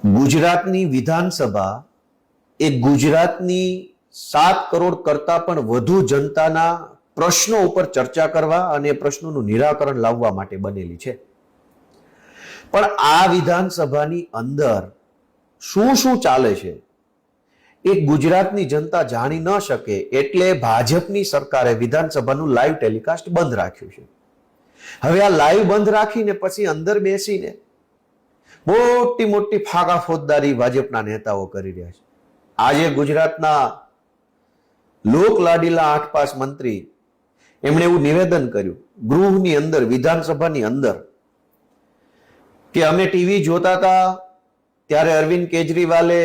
ગુજરાતની વિધાનસભા એ ગુજરાતની 7 કરોડ કરતા પણ વધુ જનતાના પ્રશ્નો ઉપર ચર્ચા કરવા અને પ્રશ્નોનું નિરાકરણ લાવવા માટે બનેલી છે. પણ આ વિધાનસભાની અંદર શું શું ચાલે છે એ ગુજરાતની જનતા જાણી ન શકે એટલે ભાજપની સરકારે વિધાનસભાનું લાઈવ ટેલિકાસ્ટ બંધ રાખ્યું છે. હવે આ લાઈવ બંધ રાખીને પછી અંદર બેસીને મોટી મોટી ફાગા ફોજદારી ભાજપના નેતાઓ કરી રહ્યા છે. આજે ગુજરાતના લોક લાડીલા 8 પાસ મંત્રી એમણે એવું નિવેદન કર્યું ગૃહની અંદર, વિધાનસભાની અંદર, કે અમે ટીવી જોતા હતા ત્યારે અરવિંદ કેજરીવાલે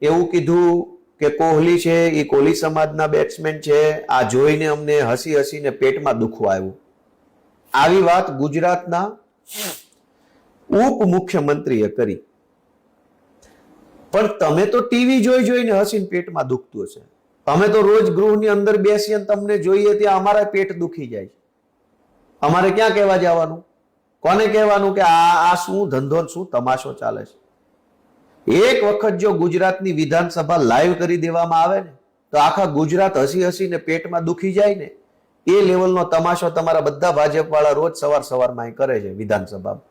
એવું કીધું કે કોહલી છે એ કોહલી સમાજના બેટ્સમેન છે, આ જોઈને અમને હસી હસીને પેટમાં દુખવા આવ્યું. આવી વાત ગુજરાતના ઉપમુખ્યમંત્રીએ કરી. પણ તમે તો ટીવી જોઈને હસીને પેટમાં દુખતું હશે. અમે તો રોજ ગૃહની અંદર બેસીને તમને જોઈએ ત્યાં અમારા પેટ દુખી જાય છે. અમારે ક્યાં કહેવા જવાનું? કોને કહેવાનું કે આ શું ધંધો, શું તમાશો ચાલે છે? એક વખત જો ગુજરાતની વિધાનસભા લાઈવ કરી દેવામાં આવે ને તો આખા ગુજરાત હસી હસીને પેટમાં દુખી જાય ને એ લેવલનો તમાશો તમારા બધા ભાજપ વાળા રોજ સવારમાં કરે છે વિધાનસભામાં.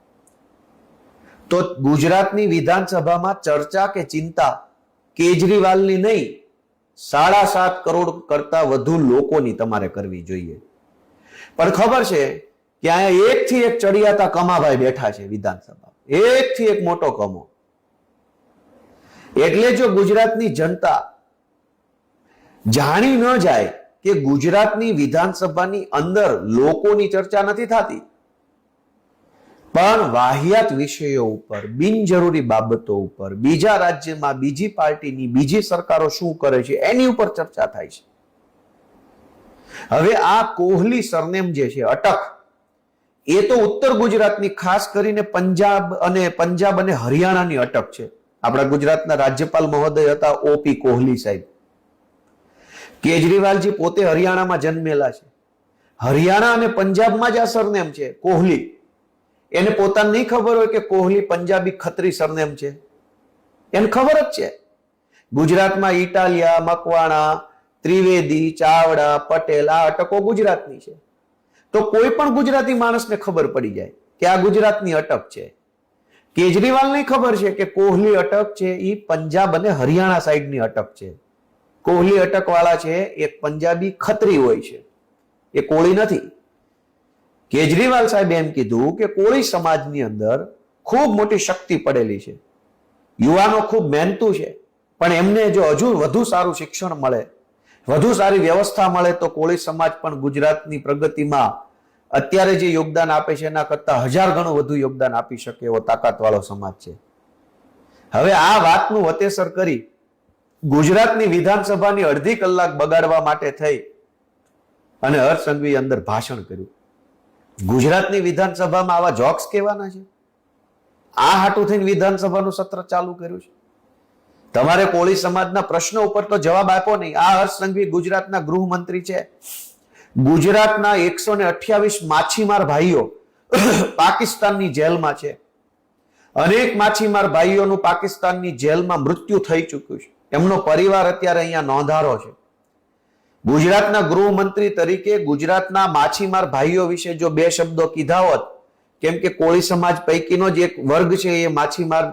તો ગુજરાતની વિધાનસભામાં ચર્ચા કે ચિંતા કેજરીવાલની નહીં, 7.5 કરોડ કરતા વધુ લોકોની તમારે કરવી જોઈએ. પણ ખબર છે કે અહીંયા એકથી એક ચડિયાતા કમાભાઈ બેઠા છે વિધાનસભા, એકથી એક મોટો કમો. એટલે જો ગુજરાતની જનતા જાણી ન જાય કે ગુજરાતની વિધાનસભાની અંદર લોકોની ચર્ચા નથી થતી, પણ વાહિયાત વિષયો ઉપર, બિનજરૂરી બાબતો ઉપર, બીજા રાજ્યમાં બીજી પાર્ટીની બીજી સરકારો શું કરે છે એની ઉપર ચર્ચા થાય છે. હવે આ કોહલી સરનેમ જે છે, અટક, એ તો ઉત્તર ગુજરાતની, ખાસ કરીને પંજાબ અને હરિયાણાની અટક છે. આપણા ગુજરાતના રાજ્યપાલ મહોદય હતા ઓપી કોહલી સાહેબ. કેજરીવાલજી પોતે હરિયાણામાં જન્મેલા છે. હરિયાણા અને પંજાબમાં જ આ સરનેમ છે કોહલી. એને પોતાને નહીં ખબર હોય કે કોહલી પંજાબી ખત્રી સરનેમ છે? એને ખબર જ છે. ગુજરાતમાં ઇટાલિયા, મકવાણા, ત્રિવેદી, ચાવડા, પટેલ આ અટકો ગુજરાતની છે. તો કોઈ પણ ગુજરાતી માણસને ખબર પડી જાય કે આ ગુજરાતની અટક છે. કેજરીવાલને ખબર છે કે કોહલી અટક છે એ પંજાબ અને હરિયાણા સાઈડની અટક છે. કોહલી અટક વાળા છે એક પંજાબી ખત્રી હોય છે, એ કોળી નથી. કેજરીવાલ સાહેબ એમ કીધું કે કોળી સમાજની અંદર ખૂબ મોટી શક્તિ પડેલી છે, યુવાનો ખૂબ મહેનતુ છે, પણ એમને જો હજુ વધુ સારું શિક્ષણ મળે, વધુ સારી વ્યવસ્થા મળે તો કોળી સમાજ પણ ગુજરાતની પ્રગતિમાં અત્યારે જે યોગદાન આપે છે એના કરતા 1000 ગણું વધુ યોગદાન આપી શકે એવો તાકાતવાળો સમાજ છે. હવે આ વાતનું વતેસર કરી ગુજરાતની વિધાનસભાની અડધી કલાક બગાડવા માટે થઈ અને હર્ષ સંઘવીએ અંદર ભાષણ કર્યું. ગુજરાતની વિધાનસભામાં આવા જોક્સ કહેવાના છે? આ હાટું થઈને વિધાનસભાનું સત્ર ચાલુ કર્યું છે. તમારે કોળી સમાજના પ્રશ્નો ઉપર તો જવાબ આપો નહીં. આ હર્ષ સંઘવી ગુજરાતના ગૃહમંત્રી છે. ગુજરાતના 128 માછીમાર ભાઈઓ પાકિસ્તાનની જેલમાં છે. અનેક માછીમાર ભાઈઓનું પાકિસ્તાનની જેલમાં મૃત્યુ થઈ ચૂક્યું છે. એમનો પરિવાર અત્યારે અહીંયા નોંધારો છે. ગુજરાતના ગૃહમંત્રી તરીકે ગુજરાતના માછીમાર ભાઈઓ વિશે જો 2 શબ્દો કીધા હોત, કેમ કે કોળી સમાજ પૈકીનો જ એક વર્ગ છે એ માછીમાર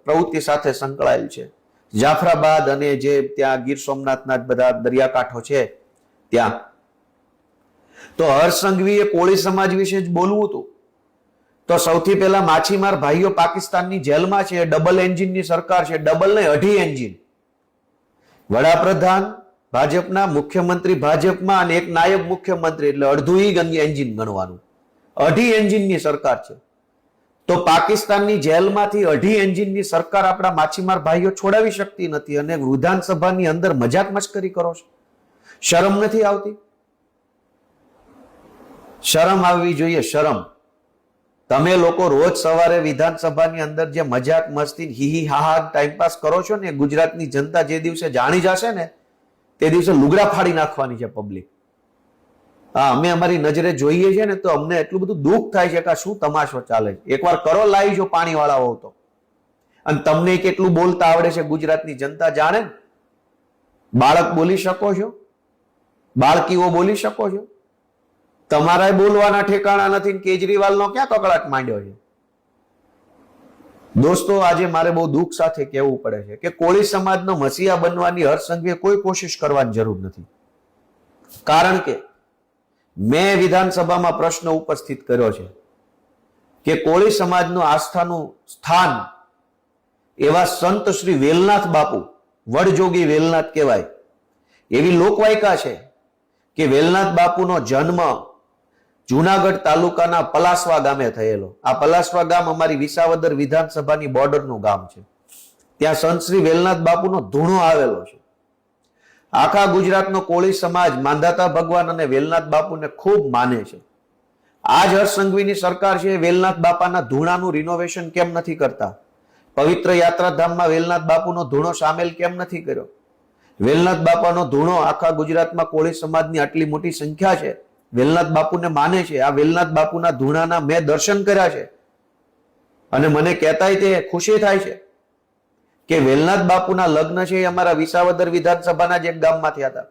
પ્રવૃત્તિ સાથે સંકળાયેલ છે. જાફરાબાદ અને જે ત્યાં ગીર સોમનાથના બધા દરિયાકાંઠો છે ત્યાં. તો હર્ષ સંઘવીએ કોળી સમાજ વિશે જ બોલવું હતું તો સૌથી પહેલા માછીમાર ભાઈઓ પાકિસ્તાનની જેલમાં છે. ડબલ એન્જિનની સરકાર છે, ડબલ નહીં 2.5 એન્જિન. વડાપ્રધાન ભાજપના, મુખ્યમંત્રી ભાજપમાં અને એક નાયબ મુખ્યમંત્રી, એટલે અડધું એન્જિન ગણવાનું. 2.5 એન્જિનની સરકાર છે. તો પાકિસ્તાનની જેલમાંથી 2.5 એન્જિનની સરકાર આપણા માછીમાર ભાઈઓ છોડાવી શકતી નથી અને વિધાનસભાની અંદર મજાક મશ્કરી કરો છો. શરમ નથી આવતી? શરમ આવવી જોઈએ, શરમ. તમે લોકો રોજ સવારે વિધાનસભાની અંદર જે મજાક મસ્તી હી હા ટાઈમપાસ કરો છો ને, ગુજરાતની જનતા જે દિવસે જાણી જશે ને તે દિવસે લુગડા ફાડી નાખવાની છે પબ્લિક. હા, અમે અમારી નજરે જોઈએ છે ને તો અમને એટલું બધું દુઃખ થાય છે કે શું તમાશો ચાલે છે. એકવાર કરો લાઈવ જો પાણી વાળા હોવ તો. અને તમને કેટલું બોલતા આવડે છે ગુજરાતની જનતા જાણે. બાળક બોલી શકો છો, બાળકીઓ બોલી શકો છો. તમારા બોલવાના ઠેકાણા નથી. કેજરીવાલનો ક્યાં કકળાટ માંડ્યો છે? દોસ્તો, આજે મારે બહુ દુઃખ સાથે કહેવું પડે છે કે કોળી સમાજનો મસીહા બનવાની હર્ષ સંઘવીએ કોઈ કોશિશ કરવાની જરૂર નથી. કારણ કે મેં વિધાનસભામાં પ્રશ્ન ઉપસ્થિત કર્યો છે કે કોળી સમાજનું આસ્થાનું સ્થાન એવા સંત શ્રી વેલનાથ બાપુ, વડજોગી વેલનાથ કહેવાય એવી લોકવાયકા છે કે વેલનાથ બાપુનો જન્મ જુનાગઢ તાલુકાના પલાસવા ગામે થયેલો. આ પલાસવા ગામ અમારી વિસાવદર વિધાનસભાની બોર્ડરનું ગામ છે. ત્યાં સંત શ્રી વેલનાથ બાપુનો ધૂણો આવેલો છે. આખા ગુજરાતનો કોળી સમાજ માંધાતા ભગવાન અને વેલનાથ બાપુને ખૂબ માને છે. આજ હર્ષ સંઘવીની સરકાર છે, વેલનાથ બાપાના ધૂણાનું રિનોવેશન કેમ નથી કરતા? પવિત્ર યાત્રાધામમાં વેલનાથ બાપુનો ધૂણો સામેલ કેમ નથી કર્યો? વેલનાથ બાપાનો ધૂણો આખા ગુજરાતમાં કોળી સમાજની આટલી મોટી સંખ્યા છે, વેલનાથ બાપુને માને છે. આ વેલનાથ બાપુના ધૂણાના મેં દર્શન કર્યા છે અને મને કહેતાય તે ખુશી થાય છે કે વેલનાથ બાપુના લગ્ન છે એ અમારા વિસાવદર વિધાનસભાના જ એક ગામમાં થયા હતા.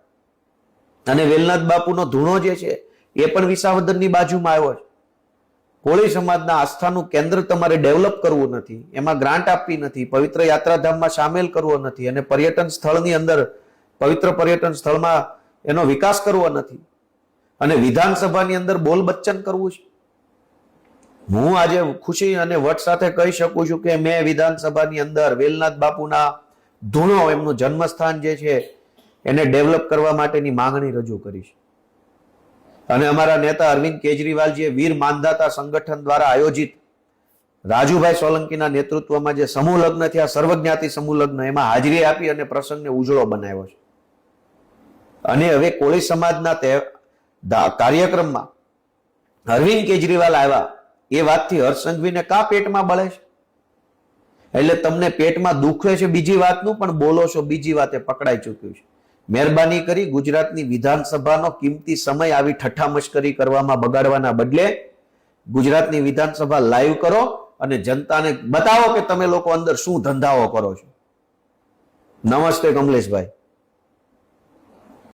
અને વેલનાથ બાપુનો ધૂણો જે છે એ પણ વિસાવદરની બાજુમાં આવ્યો છે. કોળી સમાજના આસ્થાનું કેન્દ્ર તમારે ડેવલપ કરવું નથી, એમાં ગ્રાન્ટ આપવી નથી, પવિત્ર યાત્રાધામમાં સામેલ કરવો નથી અને પર્યટન સ્થળની અંદર પવિત્ર પર્યટન સ્થળમાં એનો વિકાસ કરવો નથી અને વિધાનસભાની અંદર બોલ બચ્ચન કરવું છે. હું આજે ખુશી અને વટ સાથે કહી શકું છું કે મેં વિધાનસભાની અંદર વેલનાથ બાપુના ધૂણો, એમનું જન્મસ્થાન જે છે એને ડેવલપ કરવા માટેની માંગણી રજૂ કરી છે. અને અમારા નેતા અરવિંદ કેજરીવાલજીએ વીર માનધાતા સંગઠન દ્વારા આયોજિત રાજુભાઈ સોલંકીના નેતૃત્વમાં જે સમૂહ લગ્ન થયા, સર્વજ્ઞાતિ સમૂહ લગ્ન, એમાં હાજરી આપી અને પ્રસંગને ઉજળો બનાવ્યો છે. અને હવે કોળી સમાજના કાર્યક્રમમાં અરવિંદ કેજરીવાલ આવ્યા એ વાતથી હર્ષ સંઘવીને કા પેટમાં બળે છે? એટલે તમને પેટમાં દુખે છે બીજી વાતનું, પણ બોલો છો બીજી વાતે પકડાઈ ચૂક્યું છે. મહેરબાની કરી ગુજરાતની વિધાનસભાનો કિંમતી સમય આવી ઠઠ્ઠા મશ્કરી કરવામાં બગાડવાના બદલે ગુજરાતની વિધાનસભા લાઈવ કરો અને જનતાને બતાવો કે તમે લોકો અંદર શું ધંધાઓ કરો છો. નમસ્તે કમલેશભાઈ.